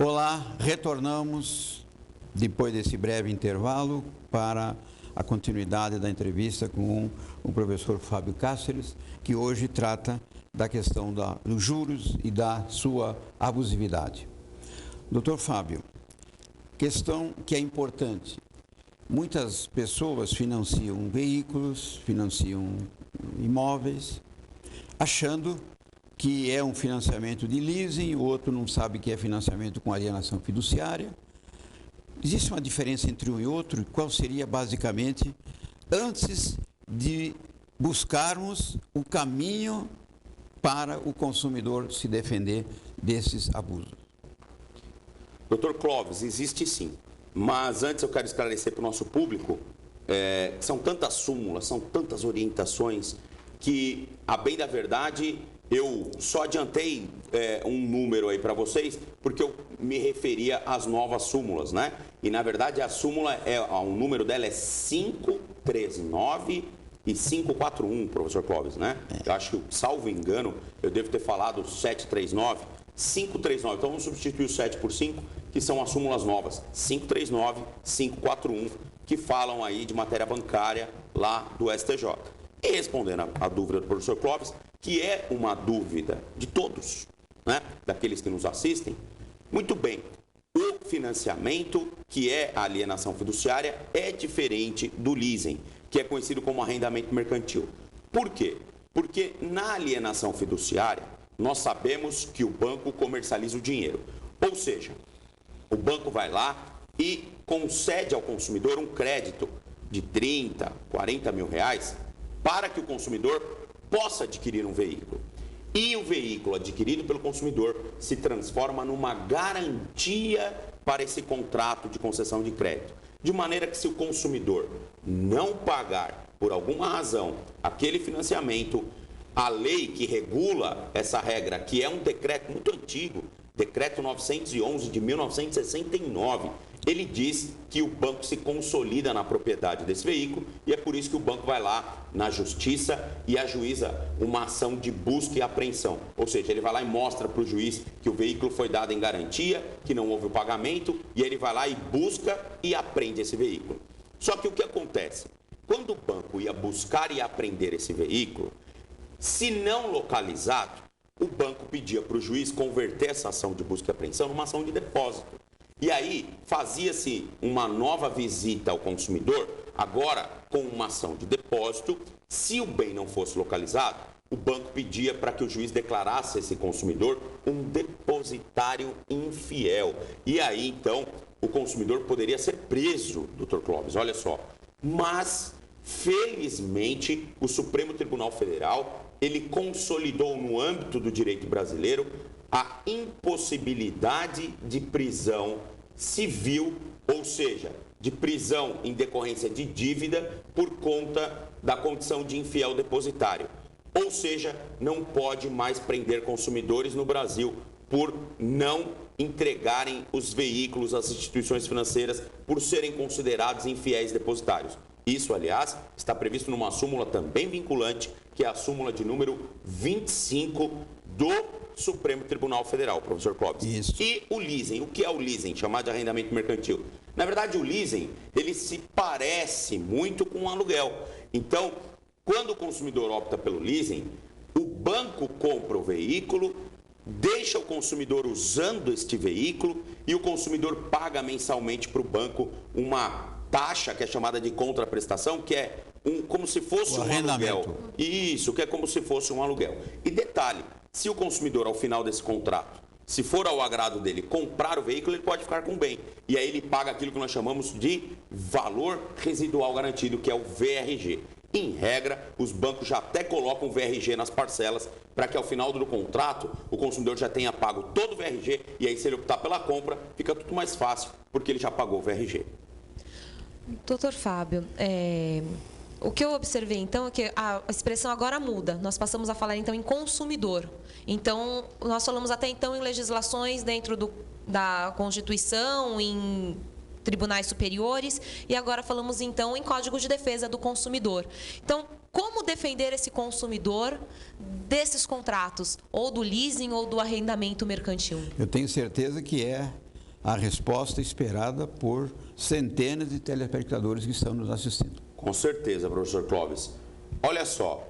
Olá, retornamos depois desse breve intervalo para a continuidade da entrevista com o professor Fábio Cáceres, que hoje trata da questão dos juros e da sua abusividade. Doutor Fábio, questão que é importante. Muitas pessoas financiam veículos, financiam imóveis, achando que é um financiamento de leasing, o outro não sabe que é financiamento com alienação fiduciária. Existe uma diferença entre um e outro? Qual seria, basicamente, antes de buscarmos o caminho para o consumidor se defender desses abusos? Doutor Clóvis, existe sim. Mas antes eu quero esclarecer para o nosso público, são tantas súmulas, são tantas orientações, que, a bem da verdade, eu só adiantei um número aí para vocês, porque eu me referia às novas súmulas, né? E, na verdade, a súmula, o número dela é 539 e 541, professor Clóvis, né? Eu acho que, salvo engano, eu devo ter falado 739, 539. Então, vamos substituir o 7 por 5, que são as súmulas novas, 539, 541, que falam aí de matéria bancária lá do STJ. E respondendo a dúvida do professor Clóvis, que é uma dúvida de todos, né, daqueles que nos assistem, muito bem, o financiamento, que é a alienação fiduciária, é diferente do leasing, que é conhecido como arrendamento mercantil. Por quê? Porque na alienação fiduciária, nós sabemos que o banco comercializa o dinheiro. Ou seja, o banco vai lá e concede ao consumidor um crédito de 30, 40 mil reais para que o consumidor possa adquirir um veículo. E o veículo adquirido pelo consumidor se transforma numa garantia para esse contrato de concessão de crédito. De maneira que, se o consumidor não pagar, por alguma razão, aquele financiamento, a lei que regula essa regra, que é um decreto muito antigo, Decreto 911 de 1969, ele diz que o banco se consolida na propriedade desse veículo e é por isso que o banco vai lá na justiça e ajuiza uma ação de busca e apreensão. Ou seja, ele vai lá e mostra para o juiz que o veículo foi dado em garantia, que não houve o pagamento, e ele vai lá e busca e apreende esse veículo. Só que o que acontece? Quando o banco ia buscar e apreender esse veículo, se não localizado, o banco pedia para o juiz converter essa ação de busca e apreensão numa ação de depósito. E aí fazia-se uma nova visita ao consumidor, agora com uma ação de depósito. Se o bem não fosse localizado, o banco pedia para que o juiz declarasse a esse consumidor um depositário infiel. E aí, então, o consumidor poderia ser preso, doutor Clóvis, olha só. Mas, felizmente, o Supremo Tribunal Federal, ele consolidou no âmbito do direito brasileiro a impossibilidade de prisão civil, ou seja, de prisão em decorrência de dívida por conta da condição de infiel depositário. Ou seja, não pode mais prender consumidores no Brasil por não entregarem os veículos às instituições financeiras por serem considerados infiéis depositários. Isso, aliás, está previsto numa súmula também vinculante, que é a súmula de número 25 do Supremo Tribunal Federal, professor Clóvis. Isso. E o leasing, o que é o leasing, chamado de arrendamento mercantil? Na verdade, o leasing, ele se parece muito com o aluguel. Então, quando o consumidor opta pelo leasing, o banco compra o veículo, deixa o consumidor usando este veículo e o consumidor paga mensalmente para o banco uma taxa que é chamada de contraprestação, que é como se fosse um aluguel. Isso, que é como se fosse um aluguel. E detalhe, se o consumidor, ao final desse contrato, se for ao agrado dele comprar o veículo, ele pode ficar com o bem. E aí ele paga aquilo que nós chamamos de valor residual garantido, que é o VRG. Em regra, os bancos já até colocam o VRG nas parcelas para que ao final do contrato o consumidor já tenha pago todo o VRG e aí, se ele optar pela compra, fica tudo mais fácil, porque ele já pagou o VRG. Doutor Fábio, o que eu observei, então, é que a expressão agora muda. Nós passamos a falar, então, em consumidor. Então, nós falamos até então em legislações dentro da Constituição, em tribunais superiores, e agora falamos, então, em Código de Defesa do Consumidor. Então, como defender esse consumidor desses contratos, ou do leasing ou do arrendamento mercantil? Eu tenho certeza que é a resposta esperada por centenas de telespectadores que estão nos assistindo. Com certeza, professor Clóvis. Olha só,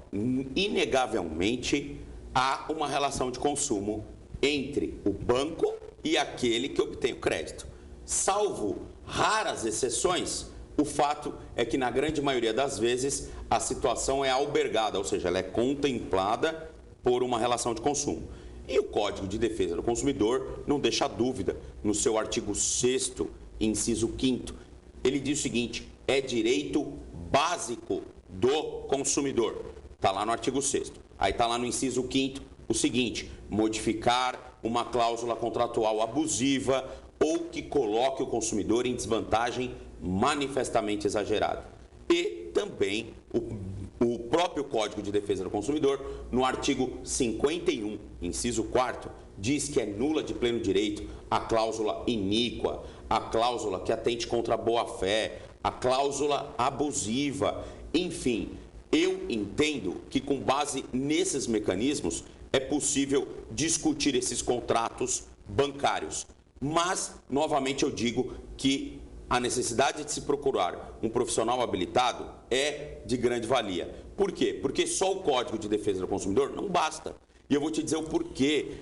inegavelmente há uma relação de consumo entre o banco e aquele que obtém o crédito. Salvo raras exceções, o fato é que, na grande maioria das vezes, a situação é albergada, ou seja, ela é contemplada por uma relação de consumo. E o Código de Defesa do Consumidor não deixa dúvida no seu artigo 6º, inciso 5º. Ele diz o seguinte: é direito básico do consumidor. Está lá no artigo 6º. Aí está lá no inciso 5º o seguinte: modificar uma cláusula contratual abusiva ou que coloque o consumidor em desvantagem manifestamente exagerada. E também o próprio Código de Defesa do Consumidor, no artigo 51, inciso 4º, diz que é nula de pleno direito a cláusula iníqua, a cláusula que atente contra a boa-fé, a cláusula abusiva. Enfim, eu entendo que, com base nesses mecanismos, é possível discutir esses contratos bancários. Mas, novamente, eu digo que a necessidade de se procurar um profissional habilitado é de grande valia. Por quê? Porque só o Código de Defesa do Consumidor não basta. E eu vou te dizer o porquê,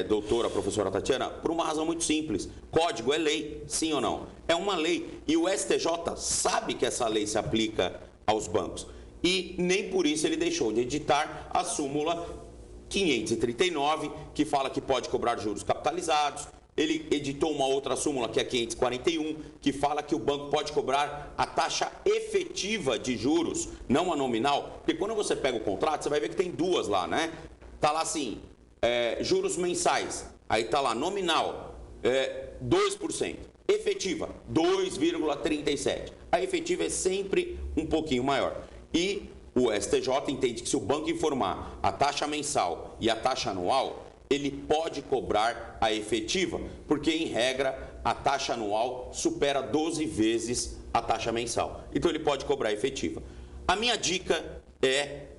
doutora, professora Tatiana, por uma razão muito simples. Código é lei, sim ou não? É uma lei. E o STJ sabe que essa lei se aplica aos bancos. E nem por isso ele deixou de editar a súmula 539, que fala que pode cobrar juros capitalizados. Ele editou uma outra súmula, que é a 541, que fala que o banco pode cobrar a taxa efetiva de juros, não a nominal. Porque quando você pega o contrato, você vai ver que tem duas lá, né? Tá lá assim, juros mensais. Aí tá lá, nominal, 2%. Efetiva, 2,37%. A efetiva é sempre um pouquinho maior. E o STJ entende que, se o banco informar a taxa mensal e a taxa anual, ele pode cobrar a efetiva, porque, em regra, a taxa anual supera 12 vezes a taxa mensal. Então, ele pode cobrar a efetiva. A minha dica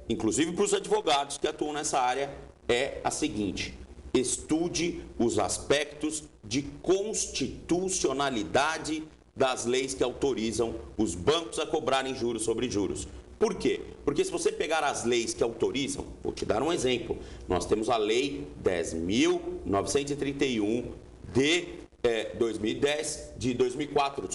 inclusive para os advogados que atuam nessa área, é a seguinte: estude os aspectos de constitucionalidade das leis que autorizam os bancos a cobrarem juros sobre juros. Por quê? Porque, se você pegar as leis que autorizam, vou te dar um exemplo. Nós temos a Lei 10.931 de 2004,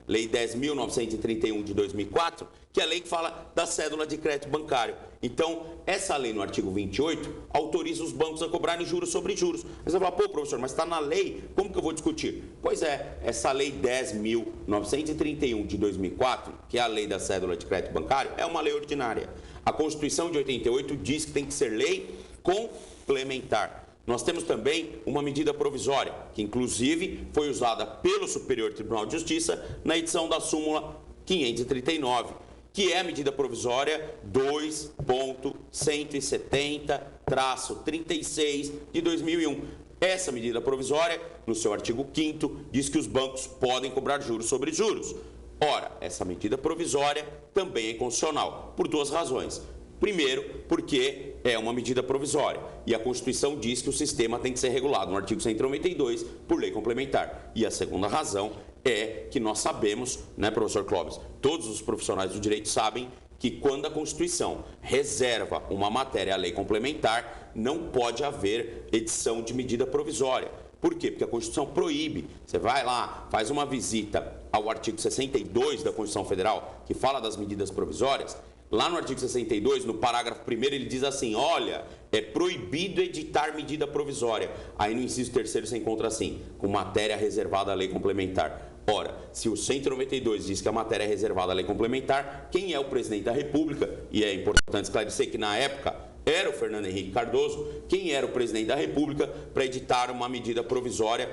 Lei 10.931 de 2004, que é a lei que fala da cédula de crédito bancário. Então, essa lei, no artigo 28, autoriza os bancos a cobrarem juros sobre juros. Aí você fala: pô, professor, mas está na lei, como que eu vou discutir? Pois é, essa lei 10.931 de 2004, que é a lei da cédula de crédito bancário, é uma lei ordinária. A Constituição de 88 diz que tem que ser lei complementar. Nós temos também uma medida provisória, que inclusive foi usada pelo Superior Tribunal de Justiça na edição da súmula 539, que é a medida provisória 2.170-36 de 2001. Essa medida provisória, no seu artigo 5º, diz que os bancos podem cobrar juros sobre juros. Ora, essa medida provisória também é inconstitucional, por duas razões. Primeiro, porque é uma medida provisória e a Constituição diz que o sistema tem que ser regulado no artigo 192 por lei complementar. E a segunda razão é que nós sabemos, né, professor Clóvis, todos os profissionais do direito sabem que, quando a Constituição reserva uma matéria à lei complementar, não pode haver edição de medida provisória. Por quê? Porque a Constituição proíbe. Você vai lá, faz uma visita ao artigo 62 da Constituição Federal, que fala das medidas provisórias. Lá no artigo 62, no parágrafo 1º, ele diz assim: olha, é proibido editar medida provisória. Aí no inciso 3º você encontra assim: com matéria reservada à lei complementar. Ora, se o 192 diz que a matéria é reservada à lei complementar, quem é o presidente da República? E é importante esclarecer que, na época, era o Fernando Henrique Cardoso. Quem era o presidente da República para editar uma medida provisória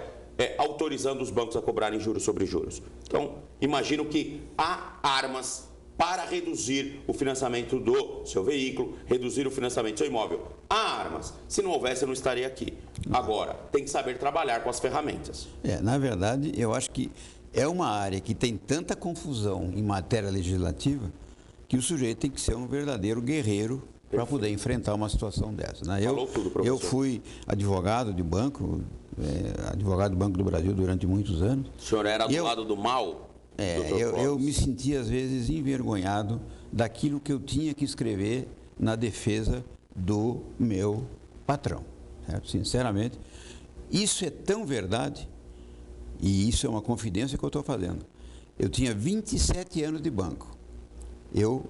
autorizando os bancos a cobrarem juros sobre juros? Então, imagino que há armas para reduzir o financiamento do seu veículo, reduzir o financiamento do seu imóvel. Há armas. Se não houvesse, eu não estaria aqui. Agora, tem que saber trabalhar com as ferramentas. Na verdade, eu acho que é uma área que tem tanta confusão em matéria legislativa que o sujeito tem que ser um verdadeiro guerreiro para poder enfrentar uma situação dessa. Né? Falou tudo, professor. Eu fui advogado de banco, advogado do Banco do Brasil durante muitos anos. O senhor era do lado do mal? Eu me sentia, às vezes, envergonhado daquilo que eu tinha que escrever na defesa do meu patrão. Certo? Sinceramente, isso é tão verdade, e isso é uma confidência que eu estou fazendo. Eu tinha 27 anos de banco. Eu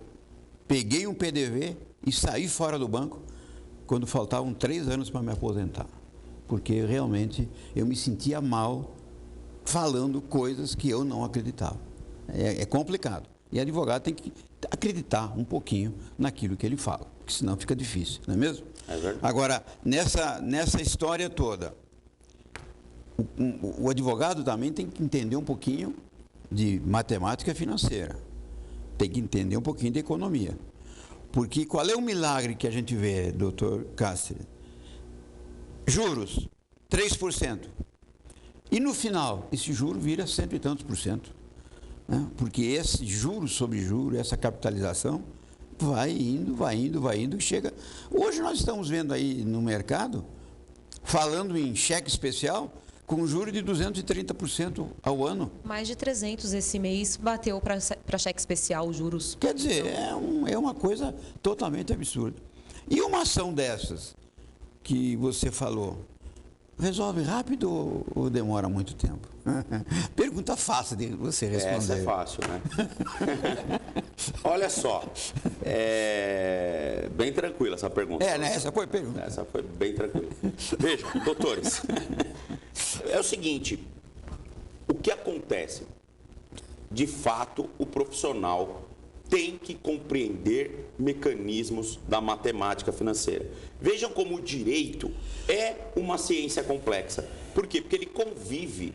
peguei um PDV e saí fora do banco quando faltavam 3 anos para me aposentar. Porque realmente eu me sentia mal falando coisas que eu não acreditava. É complicado. E advogado tem que acreditar um pouquinho naquilo que ele fala, porque senão fica difícil, não é mesmo? É verdade. Agora, nessa história toda, o advogado também tem que entender um pouquinho de matemática financeira. Tem que entender um pouquinho de economia. Porque qual é o milagre que a gente vê, doutor Cáceres? Juros, 3%. E no final, esse juro vira 100 e tantos por cento. Né? Porque esse juro sobre juro, essa capitalização, vai indo, chega... Hoje nós estamos vendo aí no mercado, falando em cheque especial, com juro de 230% ao ano. Mais de 300 esse mês bateu para cheque especial os juros. Quer dizer, é uma coisa totalmente absurda. E uma ação dessas que você falou, resolve rápido ou demora muito tempo? Pergunta fácil de você responder. Essa é fácil, né? Olha só, bem tranquila essa pergunta. Né? Essa foi pergunta. Essa foi bem tranquila. Vejam, doutores, é o seguinte, o que acontece? De fato, o profissional tem que compreender mecanismos da matemática financeira. Vejam como o direito é uma ciência complexa. Por quê? Porque ele convive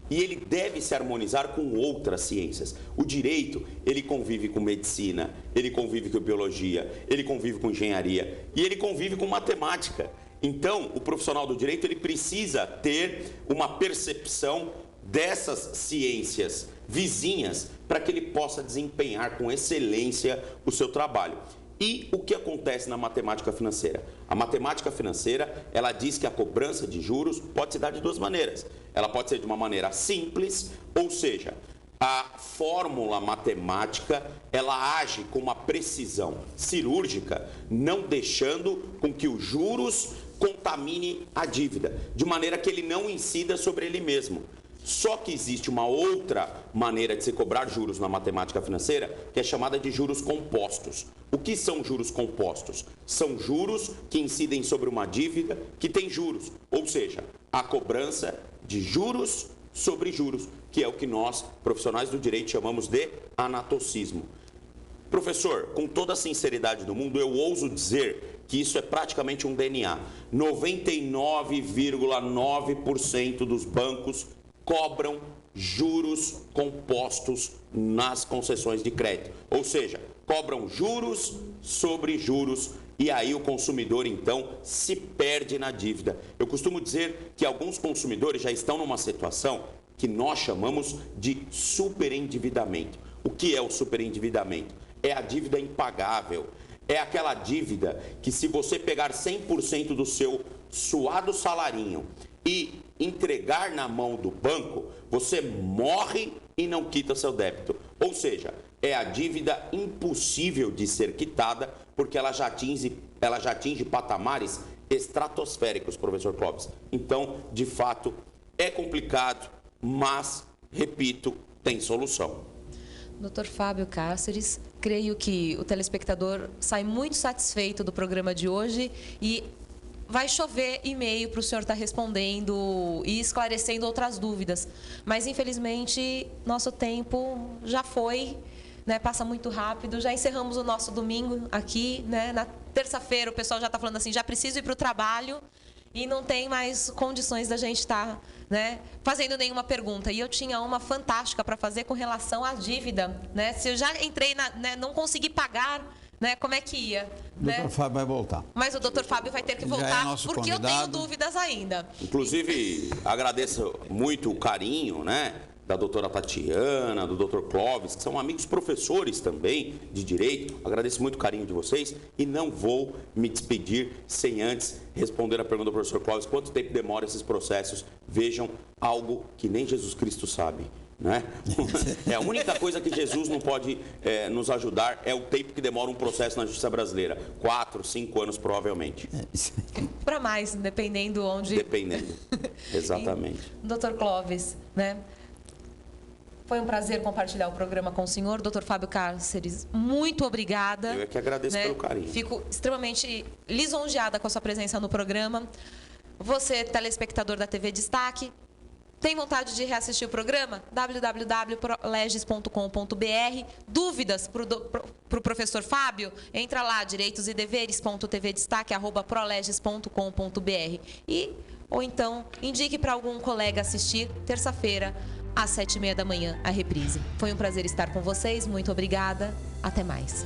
e ele deve se harmonizar com outras ciências. O direito, ele convive com medicina, ele convive com biologia, ele convive com engenharia e ele convive com matemática. Então, o profissional do direito, ele precisa ter uma percepção dessas ciências vizinhas para que ele possa desempenhar com excelência o seu trabalho. E o que acontece na matemática financeira? A matemática financeira, ela diz que a cobrança de juros pode se dar de duas maneiras. Ela pode ser de uma maneira simples, ou seja, a fórmula matemática, ela age com uma precisão cirúrgica, não deixando com que os juros contamine a dívida, de maneira que ele não incida sobre ele mesmo. Só que existe uma outra maneira de se cobrar juros na matemática financeira, que é chamada de juros compostos. O que são juros compostos? São juros que incidem sobre uma dívida que tem juros, ou seja, a cobrança de juros sobre juros, que é o que nós, profissionais do direito, chamamos de anatocismo. Professor, com toda a sinceridade do mundo, eu ouso dizer que isso é praticamente um DNA. 99,9% dos bancos cobram juros compostos nas concessões de crédito. Ou seja, cobram juros sobre juros e aí o consumidor, então, se perde na dívida. Eu costumo dizer que alguns consumidores já estão numa situação que nós chamamos de superendividamento. O que é o superendividamento? É a dívida impagável. É aquela dívida que, se você pegar 100% do seu suado salarinho e entregar na mão do banco, você morre e não quita seu débito. Ou seja, é a dívida impossível de ser quitada, porque ela já atinge patamares estratosféricos, professor Clóvis. Então, de fato, é complicado, mas, repito, tem solução. Dr. Fábio Cáceres, creio que o telespectador sai muito satisfeito do programa de hoje e vai chover e-mail para o senhor estar respondendo e esclarecendo outras dúvidas. Mas, infelizmente, nosso tempo já foi, né? Passa muito rápido. Já encerramos o nosso domingo aqui, né? Na terça-feira o pessoal já está falando assim, já preciso ir para o trabalho e não tem mais condições da gente estar, né, fazendo nenhuma pergunta. E eu tinha uma fantástica para fazer com relação à dívida. Né? Se eu já entrei, não consegui pagar... Né? Como é que ia? O doutor Fábio vai voltar. Mas o doutor Fábio vai ter que voltar, porque convidado. eu tenho dúvidas ainda. Inclusive, agradeço muito o carinho, né, da doutora Tatiana, do doutor Clóvis, que são amigos professores também de direito. Agradeço muito o carinho de vocês e não vou me despedir sem antes responder a pergunta do professor Clóvis. Quanto tempo demora esses processos? Vejam algo que nem Jesus Cristo sabe. Né? É a única coisa que Jesus não pode nos ajudar é o tempo que demora um processo na justiça brasileira. 4, 5 anos, provavelmente. Para mais, dependendo onde... Dependendo, exatamente. Doutor Clóvis, né? Foi um prazer compartilhar o programa com o senhor. Doutor Fábio Cáceres, muito obrigada. Eu é que agradeço pelo carinho. Fico extremamente lisonjeada com a sua presença no programa. Você, telespectador da TV Destaque, tem vontade de reassistir o programa? www.proleges.com.br. Dúvidas para o professor Fábio? Entra lá, direitosedeveres.tvdestaque@proleges.com.br. Ou então, indique para algum colega assistir terça-feira, às 7h30 da manhã, a reprise. Foi um prazer estar com vocês. Muito obrigada. Até mais.